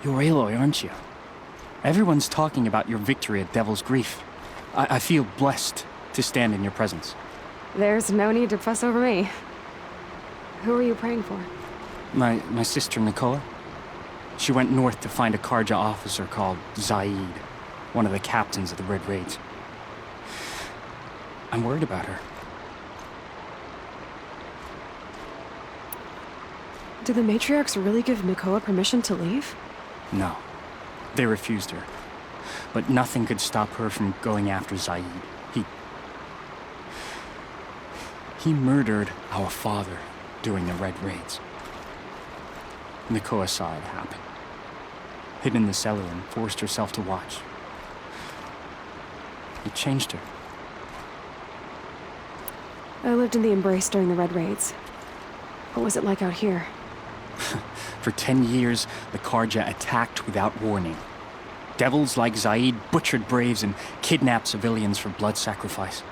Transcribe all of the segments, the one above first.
You're Aloy, aren't you? Everyone's talking about your victory at Devil's Grief. I feel blessed to stand in your presence. There's no need to fuss over me. Who are you praying for? My sister Nikoa. She went north to find a Karja officer called Zaid, one of the captains of the Red Raids. I'm worried about her. Did the matriarchs really give Nakoa permission to leave? No. They refused her. But nothing could stop her from going after Zaid. He murdered our father during the Red Raids. Nikoa saw it happen. Hid in the cellar and forced herself to watch. It changed her. I lived in the Embrace during the Red Raids. What was it like out here? For 10 years, the Karja attacked without warning. Devils like Zaid butchered braves and kidnapped civilians for blood sacrifice.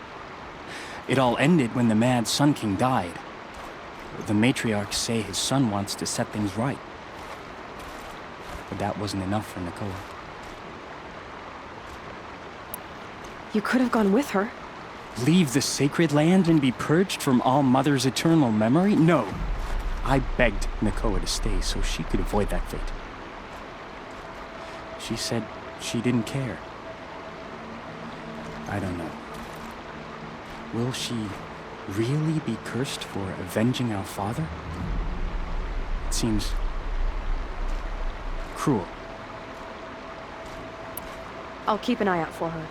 It all ended when the Mad Sun King died. The matriarchs say his son wants to set things right. But that wasn't enough for Nikoa. You could have gone with her. Leave the sacred land and be purged from All Mother's eternal memory? No. I begged Nakoa to stay so she could avoid that fate. She said she didn't care. I don't know. Will she really be cursed for avenging our father? It seems cruel. I'll keep an eye out for her.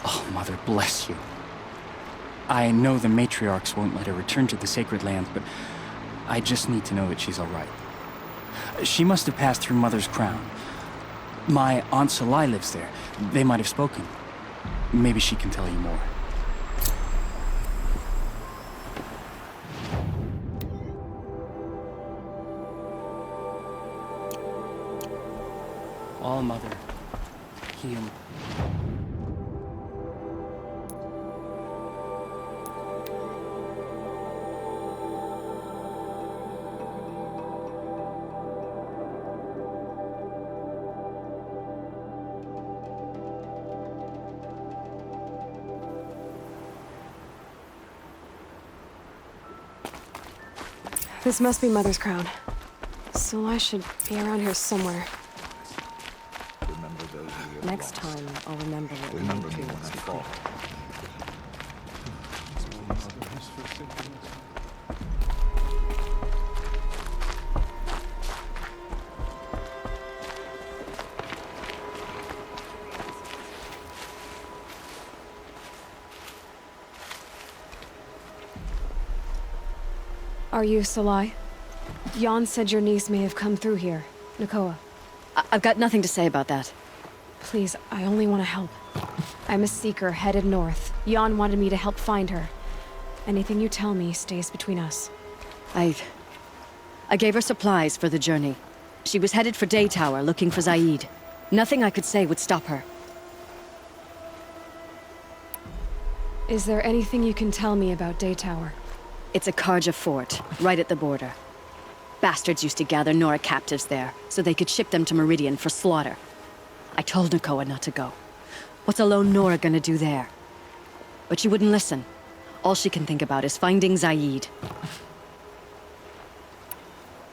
Oh, Mother bless you. I know the matriarchs won't let her return to the sacred lands, but I just need to know that she's all right. She must have passed through Mother's crown. My Aunt Solai lives there. They might have spoken. Maybe she can tell you more. All Mother, heal. This must be Mother's crown. Solai should be around here somewhere. Remember those who have Next lost. time, I'll remember what Remember we me need when I to. fall. Are you Solai? Jan said your niece may have come through here. Nakoa. I've got nothing to say about that. Please, I only want to help. I'm a seeker headed north. Jan wanted me to help find her. Anything you tell me stays between us. I gave her supplies for the journey. She was headed for Daytower, looking for Zaid. Nothing I could say would stop her. Is there anything you can tell me about Daytower? It's a Karja fort, right at the border. Bastards used to gather Nora captives there, so they could ship them to Meridian for slaughter. I told Nakoa not to go. What's a lone Nora gonna do there? But she wouldn't listen. All she can think about is finding Zaid.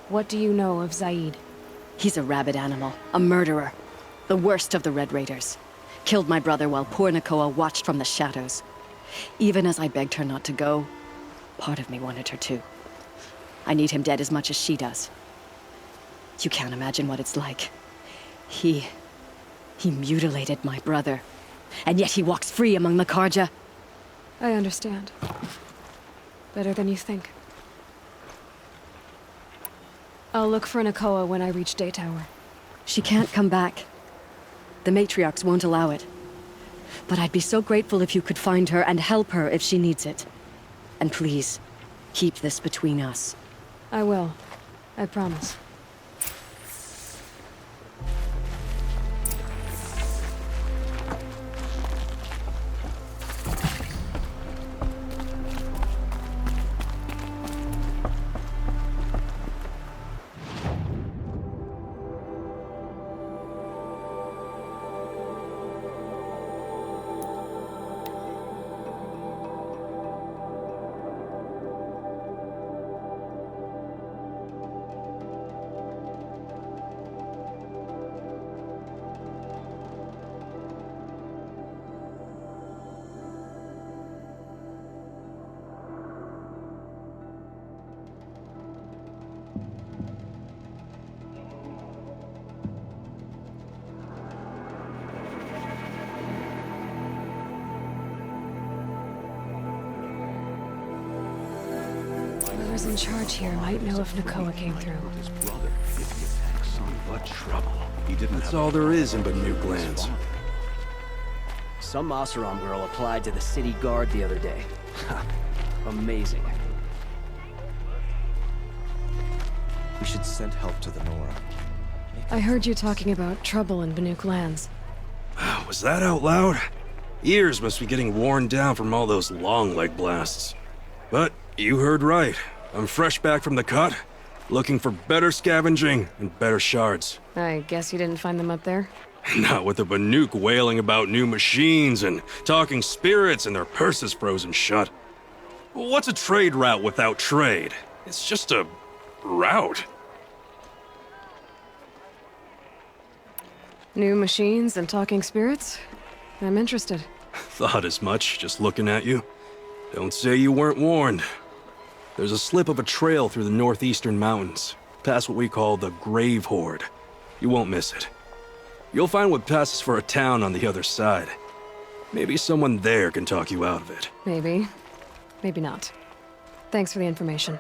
What do you know of Zaid? He's a rabid animal, a murderer. The worst of the Red Raiders. Killed my brother while poor Nakoa watched from the shadows. Even as I begged her not to go, part of me wanted her to. I need him dead as much as she does. You can't imagine what it's like. He mutilated my brother. And yet he walks free among the Karja. I understand. Better than you think. I'll look for Nakoa when I reach Daytower. She can't come back. The matriarchs won't allow it. But I'd be so grateful if you could find her and help her if she needs it. And please, keep this between us. I will. I promise. whoever's in charge here might know if Nakoa came through. His brother if he attacks son. What trouble? He didn't That's have all there is in Banuk lands. Some Oseram girl applied to the city guard the other day. Amazing. We should send help to the Nora. I heard you talking about trouble in Banuk lands. Was that out loud? Ears must be getting worn down from all those long leg blasts. But you heard right. I'm fresh back from the cut, looking for better scavenging and better shards. I guess you didn't find them up there? Not with the Banuk wailing about new machines and talking spirits and their purses frozen shut. What's a trade route without trade? It's just a route. New machines and talking spirits? I'm interested. Thought as much, just looking at you. Don't say you weren't warned. There's a slip of a trail through the northeastern mountains, past what we call the Grave Horde. You won't miss it. You'll find what passes for a town on the other side. Maybe someone there can talk you out of it. Maybe. Maybe not. Thanks for the information.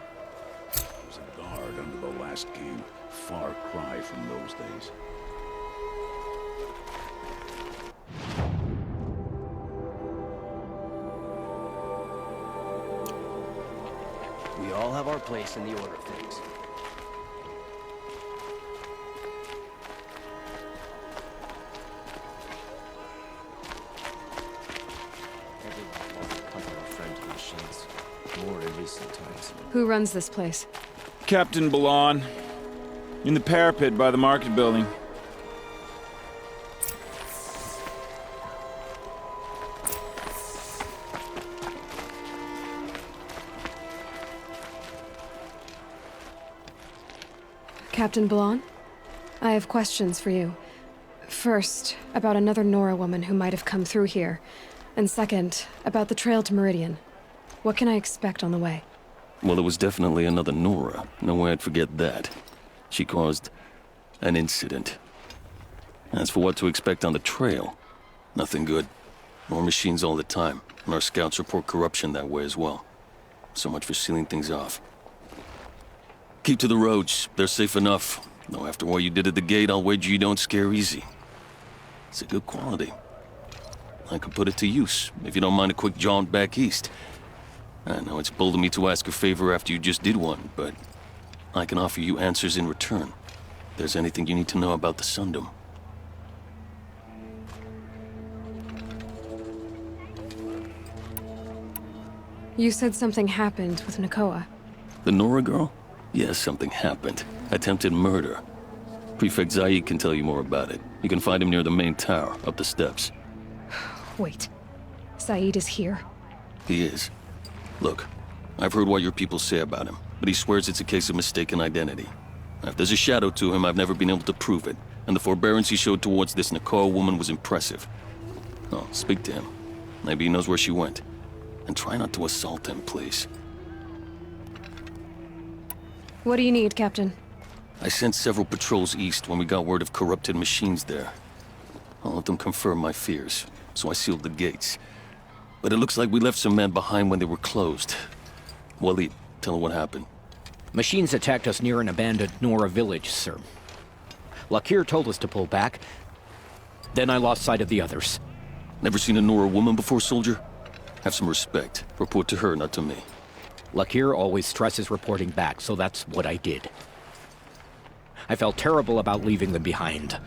was a guard under the last king. Far cry from those days. We all have our place in the order of things. More in recent times. Who runs this place? Captain Balon. In the parapet by the market building. Captain Balon? I have questions for you. First, about another Nora woman who might have come through here. And second, about the trail to Meridian. What can I expect on the way? Well, it was definitely another Nora. No way I'd forget that. She caused an incident. As for what to expect on the trail, nothing good. More machines all the time, and our scouts report corruption that way as well. So much for sealing things off. Keep to the roads. They're safe enough. Though after what you did at the gate, I'll wager you don't scare easy. It's a good quality. I could put it to use, if you don't mind a quick jaunt back east. I know it's bold of me to ask a favor after you just did one, but I can offer you answers in return. If there's anything you need to know about the Sundom. You said something happened with Nikoa. The Nora girl? Yes, something happened. Attempted murder. Prefect Zaid can tell you more about it. You can find him near the main tower, up the steps. Wait. Zaid is here. He is. Look, I've heard what your people say about him, but he swears it's a case of mistaken identity. If there's a shadow to him, I've never been able to prove it, and the forbearance he showed towards this Nakoa woman was impressive. Oh, speak to him. Maybe he knows where she went. And try not to assault him, please. What do you need, Captain? I sent several patrols east when we got word of corrupted machines there. All of them confirmed my fears, so I sealed the gates. But it looks like we left some men behind when they were closed. Waleed, tell her what happened. Machines attacked us near an abandoned Nora village, sir. Lakir told us to pull back. Then I lost sight of the others. Never seen a Nora woman before, soldier? Have some respect. Report to her, not to me. Lakir always stresses reporting back, so that's what I did. I felt terrible about leaving them behind.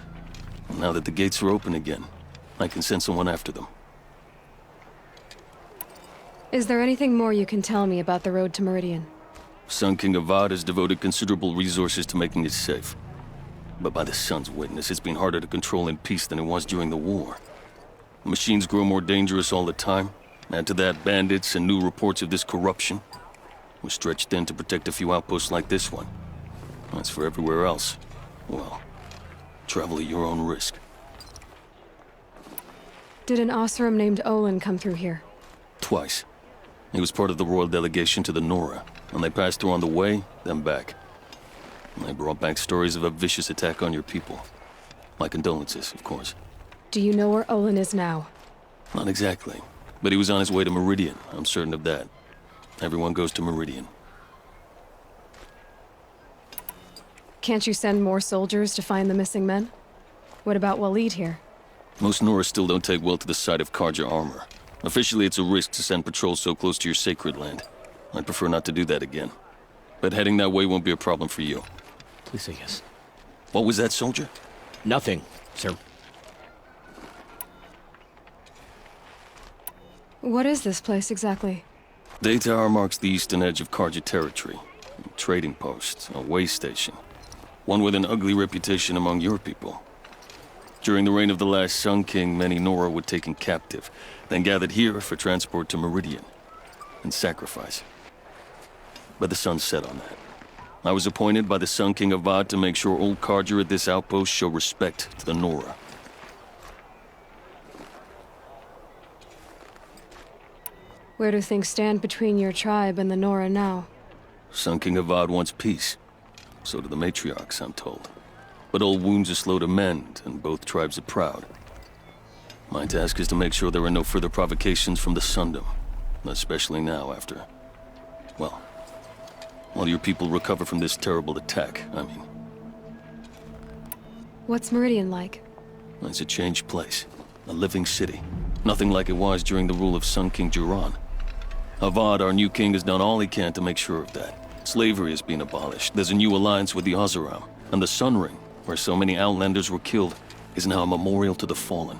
Now that the gates are open again, I can send someone after them. Is there anything more you can tell me about the road to Meridian? Sun King Avad has devoted considerable resources to making it safe. But by the Sun's witness, it's been harder to control in peace than it was during the war. Machines grow more dangerous all the time. Add to that bandits and new reports of this corruption. We're stretched thin to protect a few outposts like this one. As for everywhere else, well, travel at your own risk. Did an Oseram named Olin come through here? Twice. He was part of the royal delegation to the Nora, and they passed through on the way, then back. And they brought back stories of a vicious attack on your people. My condolences, of course. Do you know where Olin is now? Not exactly, but he was on his way to Meridian, I'm certain of that. Everyone goes to Meridian. Can't you send more soldiers to find the missing men? What about Waleed here? Most Nora still don't take well to the sight of Karja armor. Officially, it's a risk to send patrols so close to your sacred land. I'd prefer not to do that again. But heading that way won't be a problem for you. Please say yes. What was that, soldier? Nothing, sir. What is this place exactly? Daytower marks the eastern edge of Karja territory. A trading post, a way station. One with an ugly reputation among your people. During the reign of the last Sun King, many Nora were taken captive, then gathered here for transport to Meridian, and sacrifice. But the sun set on that. I was appointed by the Sun King Avad to make sure old Karja at this outpost show respect to the Nora. Where do things stand between your tribe and the Nora now? Sun King Avad wants peace. So do the matriarchs, I'm told. But old wounds are slow to mend, and both tribes are proud. My task is to make sure there are no further provocations from the Sundom. Especially now after... well... while your people recover from this terrible attack, I mean. What's Meridian like? It's a changed place. A living city. Nothing like it was during the rule of Sun King Jiran. Avad, our new king, has done all he can to make sure of that. Slavery has been abolished. There's a new alliance with the Oseram. And the Sun Ring, where so many Outlanders were killed, is now a memorial to the fallen.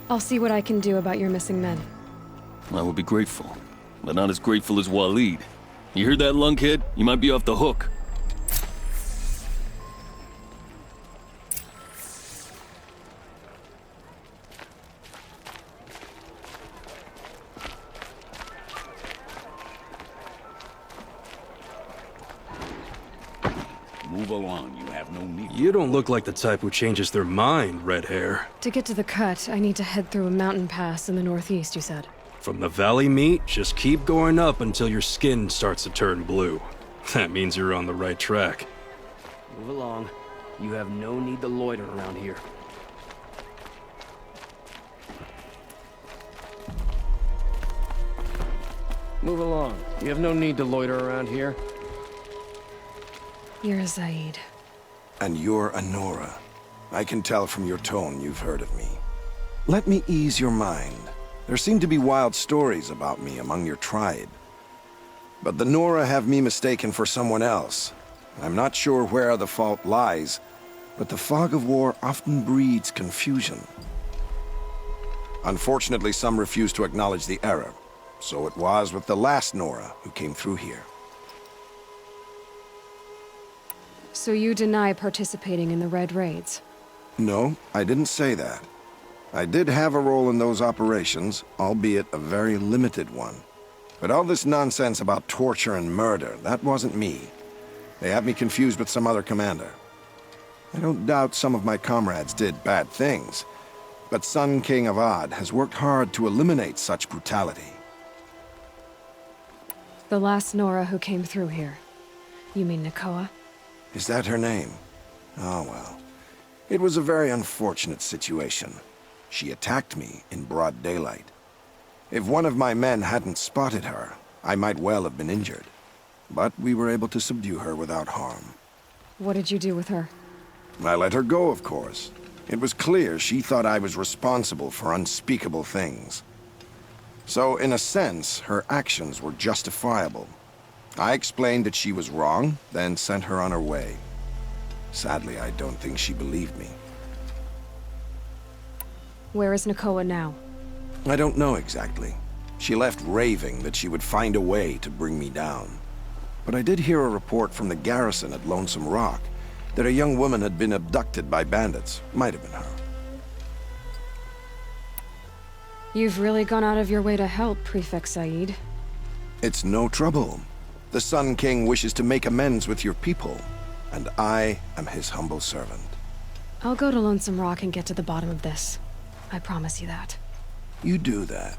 I'll see what I can do about your missing men. I would be grateful, but not as grateful as Waleed. You heard that, lunkhead? You might be off the hook. Move along, you have no need. You don't look like the type who changes their mind, red hair. To get to the cut, I need to head through a mountain pass in the northeast, you said. From the valley meat, just keep going up until your skin starts to turn blue. That means you're on the right track. Move along. You have no need to loiter around here. Move along. You have no need to loiter around here. You're a Zaid. And you're a Nora. I can tell from your tone you've heard of me. Let me ease your mind. There seem to be wild stories about me among your tribe. But the Nora have me mistaken for someone else. I'm not sure where the fault lies, but the fog of war often breeds confusion. Unfortunately, some refuse to acknowledge the error. So it was with the last Nora who came through here. So you deny participating in the Red Raids? No, I didn't say that. I did have a role in those operations, albeit a very limited one. But all this nonsense about torture and murder, that wasn't me. They have me confused with some other commander. I don't doubt some of my comrades did bad things, but Sun King Avad has worked hard to eliminate such brutality. The last Nora who came through here. You mean Nikoa? Is that her name? Oh well. It was a very unfortunate situation. She attacked me in broad daylight. If one of my men hadn't spotted her, I might well have been injured. But we were able to subdue her without harm. What did you do with her? I let her go, of course. It was clear she thought I was responsible for unspeakable things. So, in a sense, her actions were justifiable. I explained that she was wrong, then sent her on her way. Sadly, I don't think she believed me. Where is Nakoa now? I don't know exactly. She left raving that she would find a way to bring me down. But I did hear a report from the garrison at Lonesome Rock that a young woman had been abducted by bandits. Might have been her. You've really gone out of your way to help, Prefect Zaid. It's no trouble. The Sun King wishes to make amends with your people, and I am his humble servant. I'll go to Lonesome Rock and get to the bottom of this. I promise you that. You do that.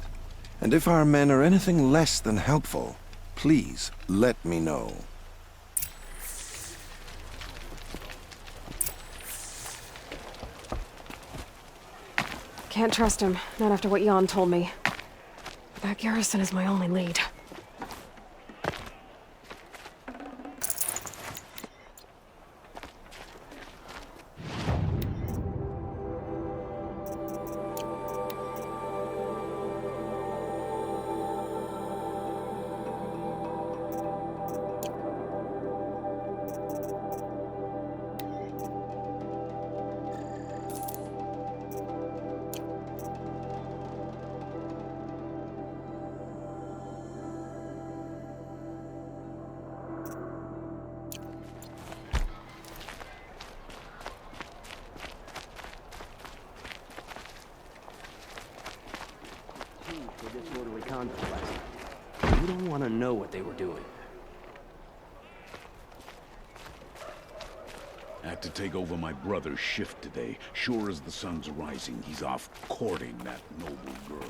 And if our men are anything less than helpful, please let me know. Can't trust him, not after what Jan told me. That garrison is my only lead. for disorderly conduct last night. You don't want to know what they were doing. Had to take over my brother's shift today. Sure as the sun's rising, he's off courting that noble girl.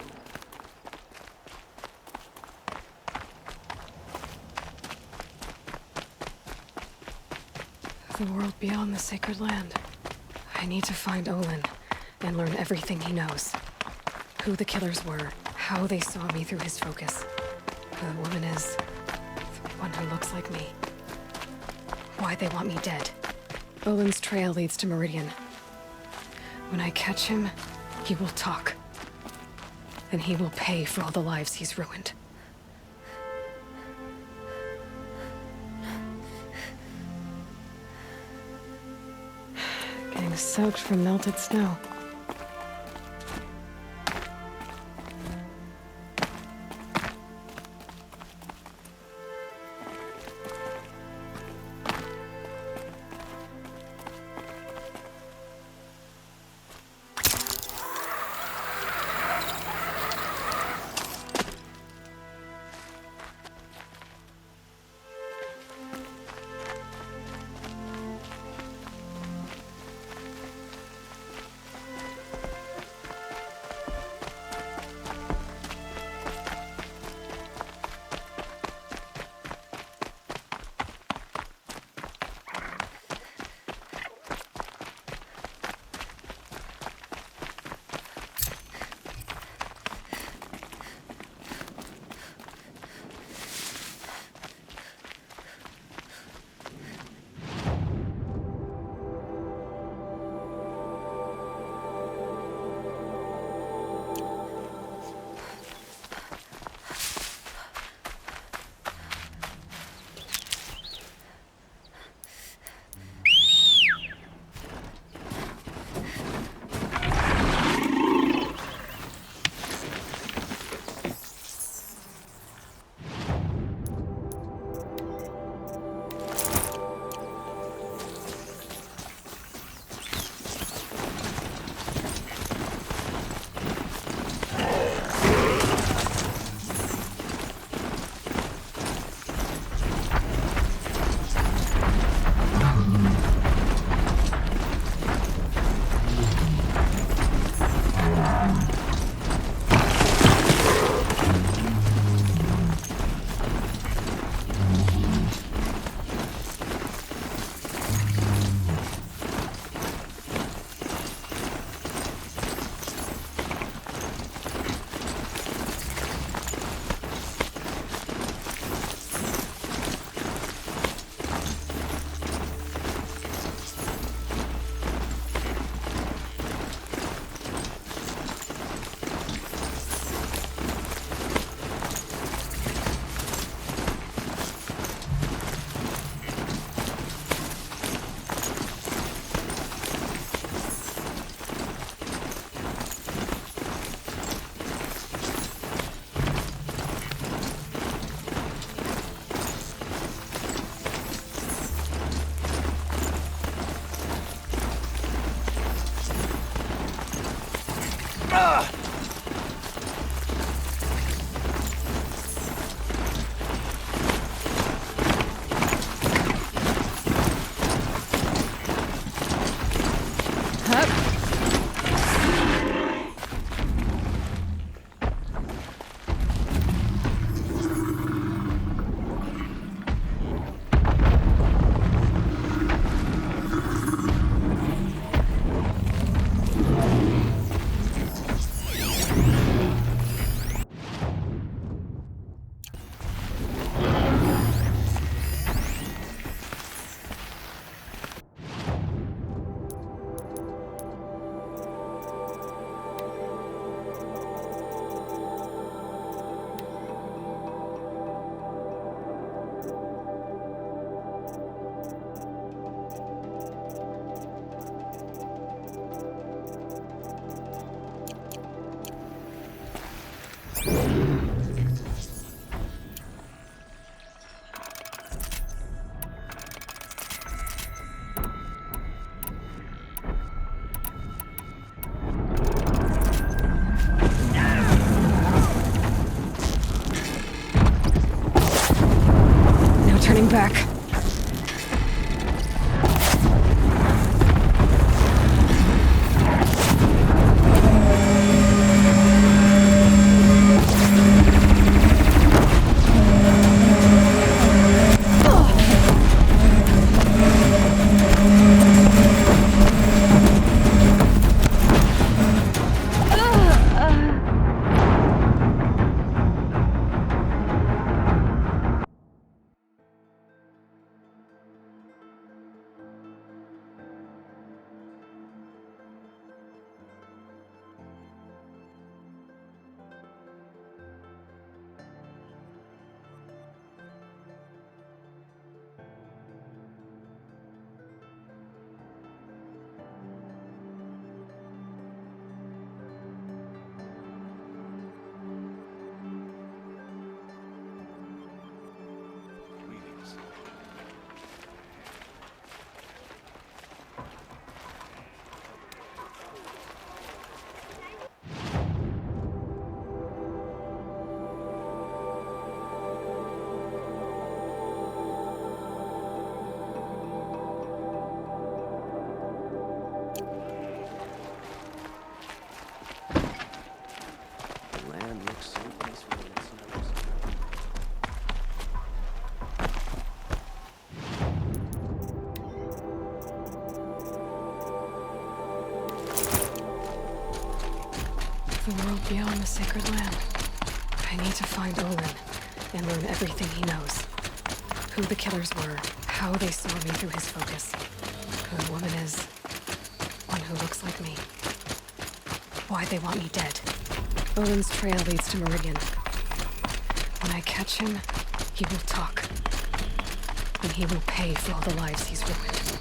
The world beyond the sacred land. I need to find Olin and learn everything he knows. Who the killers were, how they saw me through his focus. Who the woman is, the one who looks like me. Why they want me dead. Olin's trail leads to Meridian. When I catch him, he will talk. And he will pay for all the lives he's ruined. Getting soaked from melted snow. The world beyond the sacred land. I need to find Olin and learn everything he knows. Who the killers were, how they saw me through his focus, who the woman is, one who looks like me. Why they want me dead. Olin's trail leads to Meridian. When I catch him, he will talk. And he will pay for all the lives he's ruined.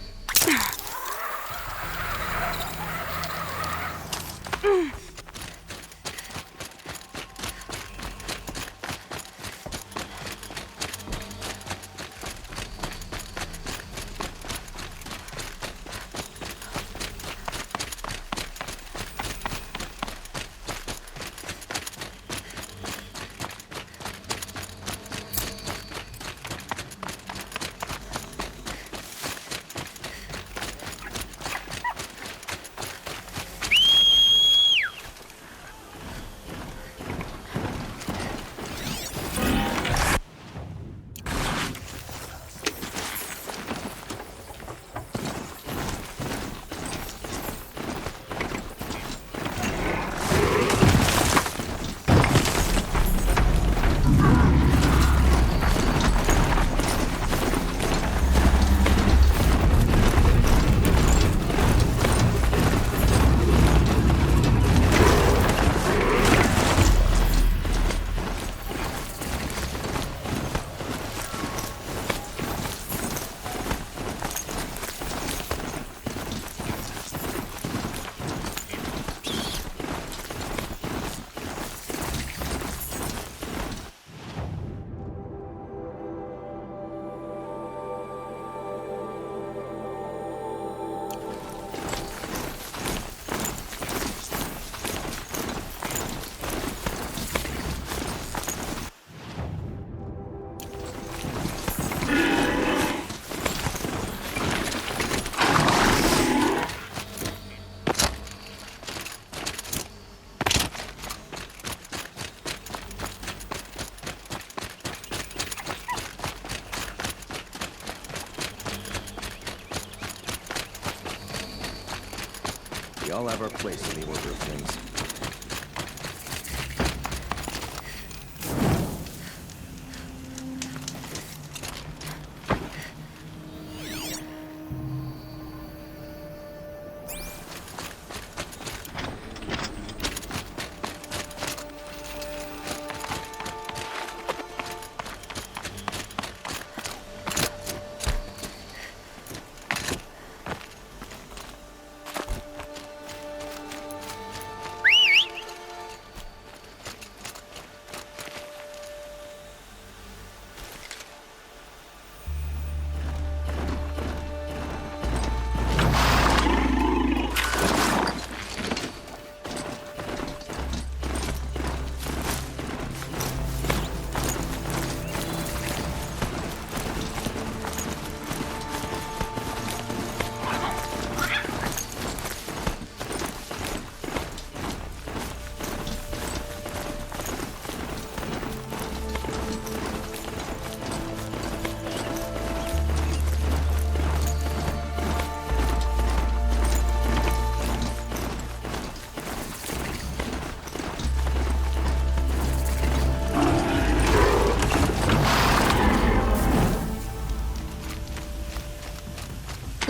We all have our place in the order of things.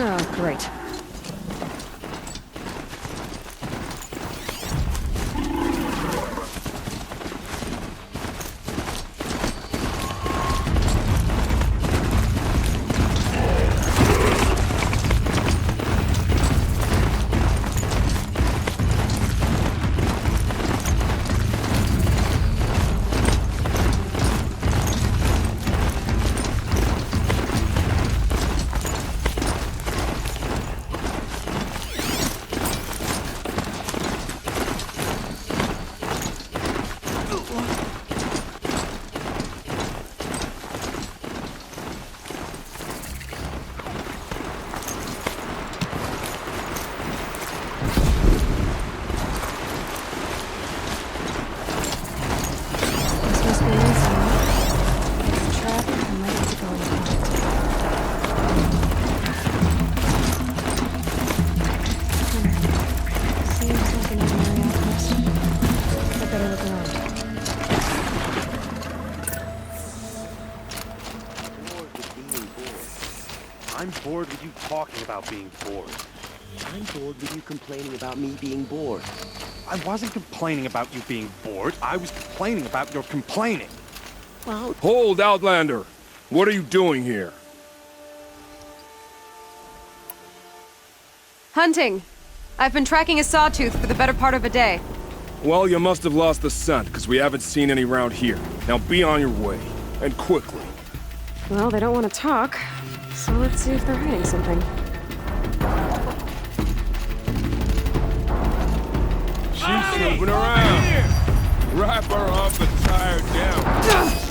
Oh, great. bored with you talking about being bored. I'm bored with you complaining about me being bored. I wasn't complaining about you being bored. I was complaining about your complaining. Well... Hold, Outlander! What are you doing here? Hunting. I've been tracking a sawtooth for the better part of a day. Well, you must have lost the scent, because we haven't seen any around here. Now be on your way, and quickly. Well, they don't want to talk, so let's see if they're hiding something. She's moving around. Wrap her up and tie her down.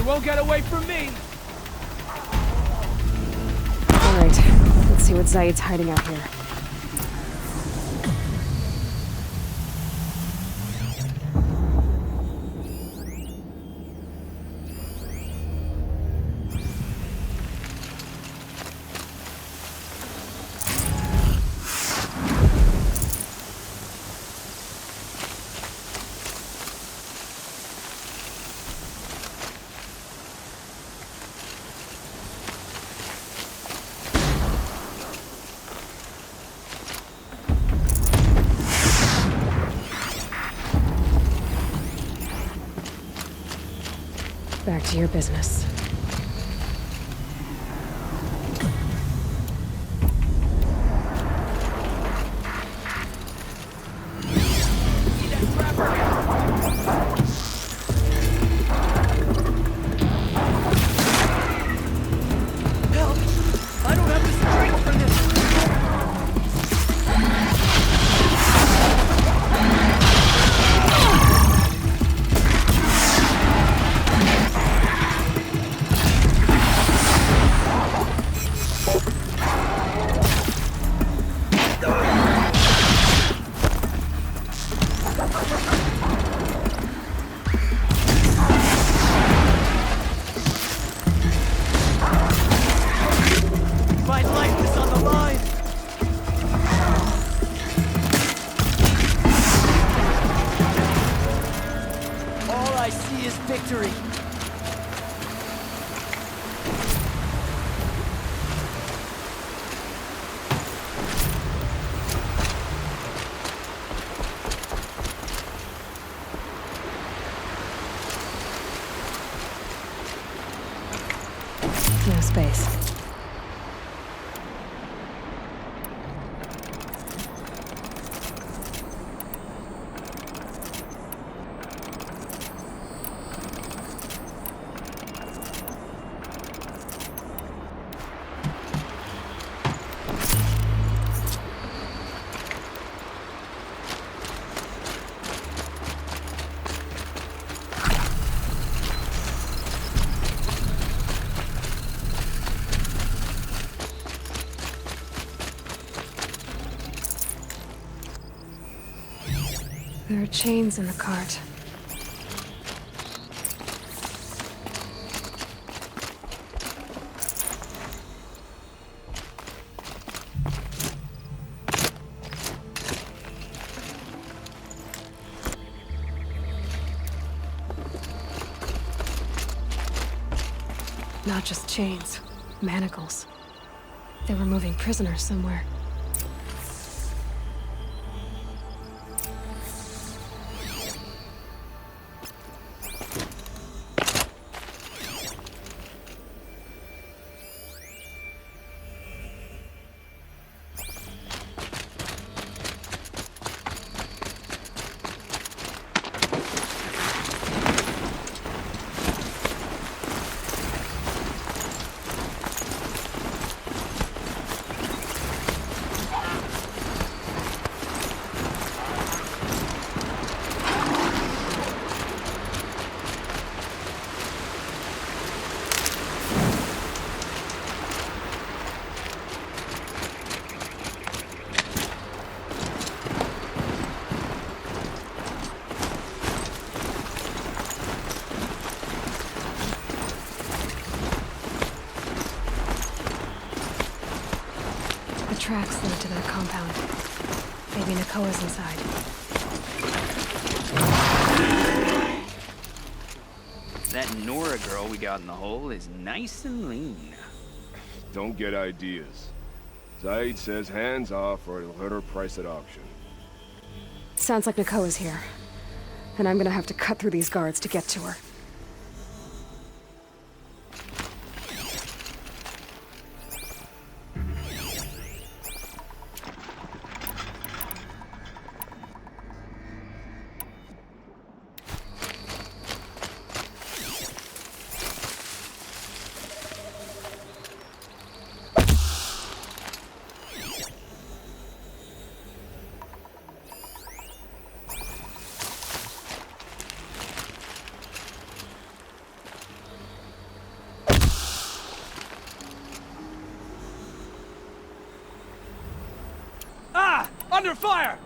Won't get away from me! Alright, let's see what Zaid's hiding out here. Back to your business. There are chains in the cart. Not just chains, manacles. They were moving prisoners somewhere. Tracks lead to their compound. Maybe Nakoa's inside. That Nora girl we got in the hole is nice and lean. Don't get ideas. Zaid says hands off or he'll hurt her price at auction. Sounds like Nakoa's here. And I'm gonna have to cut through these guards to get to her. Under fire!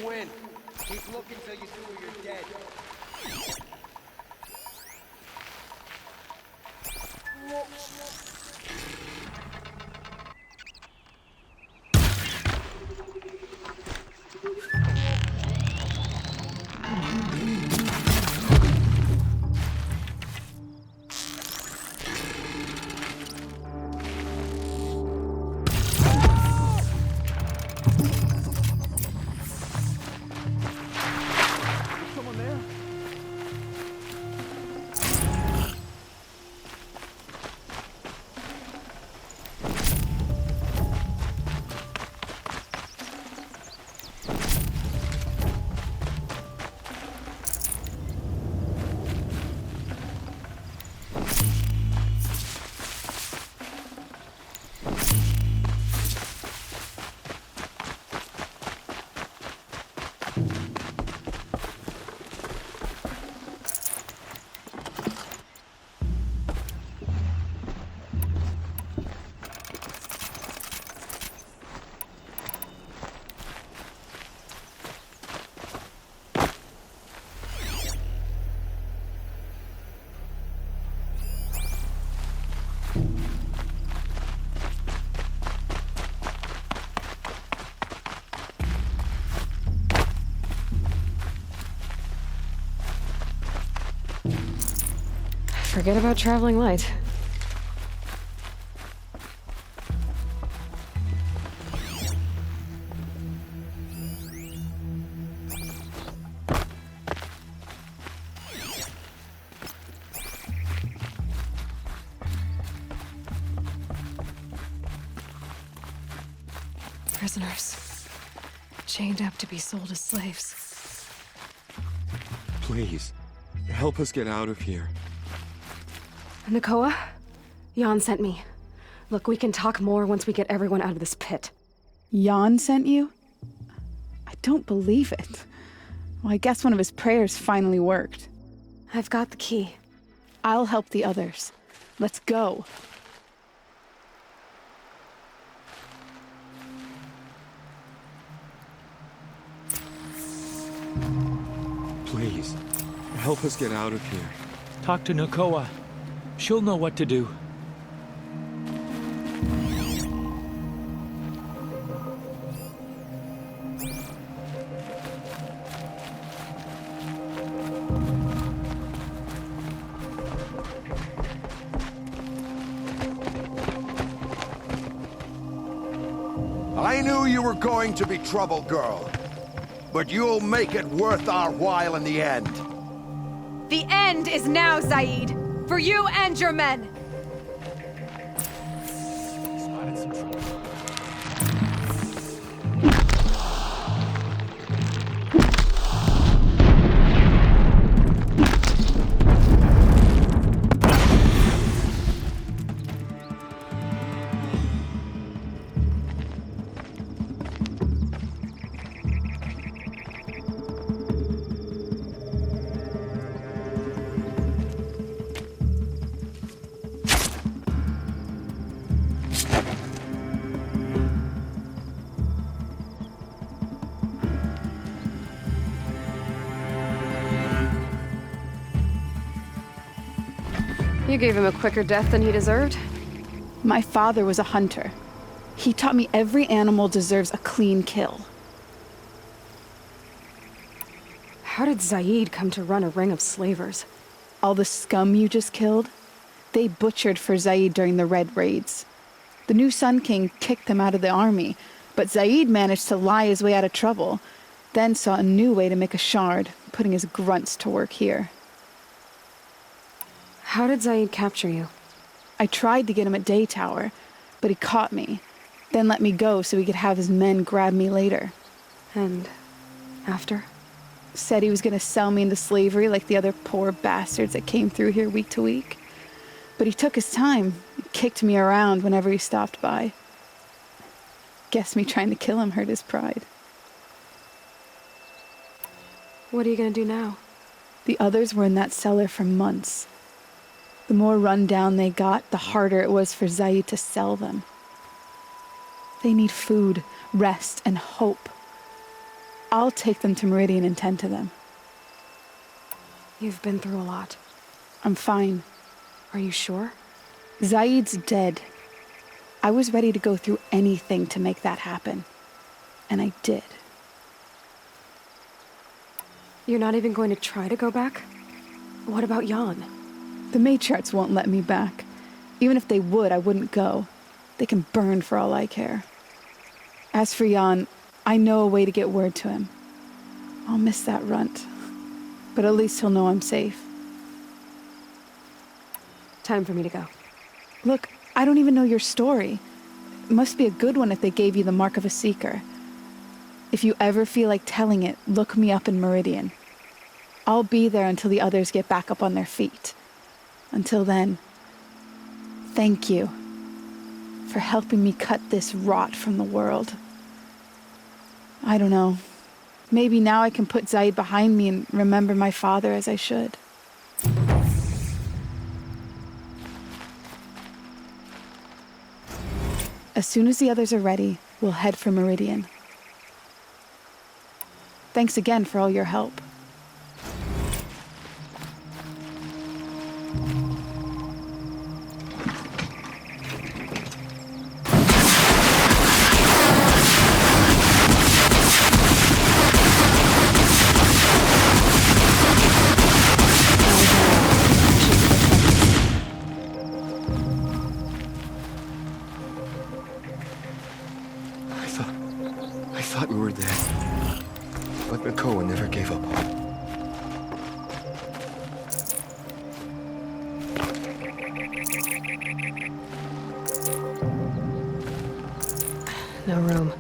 win. Keep looking till you see where you're dead. Forget about traveling light. Prisoners. Chained up to be sold as slaves. Please, help us get out of here. Nakoa? Jan sent me. Look, we can talk more once we get everyone out of this pit. Jan sent you? I don't believe it. Well, I guess one of his prayers finally worked. I've got the key. I'll help the others. Let's go. Please, help us get out of here. Talk to Nakoa. She'll know what to do. I knew you were going to be trouble, girl. But you'll make it worth our while in the end. The end is now, Zaid. For you and your men. You gave him a quicker death than he deserved. My father was a hunter. He taught me every animal deserves a clean kill. How did Zaid come to run a ring of slavers? All the scum you just killed? They butchered for Zaid during the Red Raids. The new Sun King kicked them out of the army, but Zaid managed to lie his way out of trouble, then saw a new way to make a shard, putting his grunts to work here. How did Zaid capture you? I tried to get him at Daytower, but he caught me, then let me go so he could have his men grab me later. And after? Said he was going to sell me into slavery like the other poor bastards that came through here week to week. But he took his time, kicked me around whenever he stopped by. Guess me trying to kill him hurt his pride. What are you going to do now? The others were in that cellar for months. The more run down they got, the harder it was for Zaid to sell them. They need food, rest, and hope. I'll take them to Meridian and tend to them. You've been through a lot. I'm fine. Are you sure? Zaid's dead. I was ready to go through anything to make that happen. And I did. You're not even going to try to go back? What about Jan? The matriarchs won't let me back. Even if they would, I wouldn't go. They can burn for all I care. As for Jan, I know a way to get word to him. I'll miss that runt. But at least he'll know I'm safe. Time for me to go. Look, I don't even know your story. It must be a good one if they gave you the mark of a seeker. If you ever feel like telling it, look me up in Meridian. I'll be there until the others get back up on their feet. Until then, thank you for helping me cut this rot from the world. I don't know. Maybe now I can put Zaid behind me and remember my father as I should. As soon as the others are ready, we'll head for Meridian. Thanks again for all your help. I thought we were dead. But Nikoa never gave up hope. No room.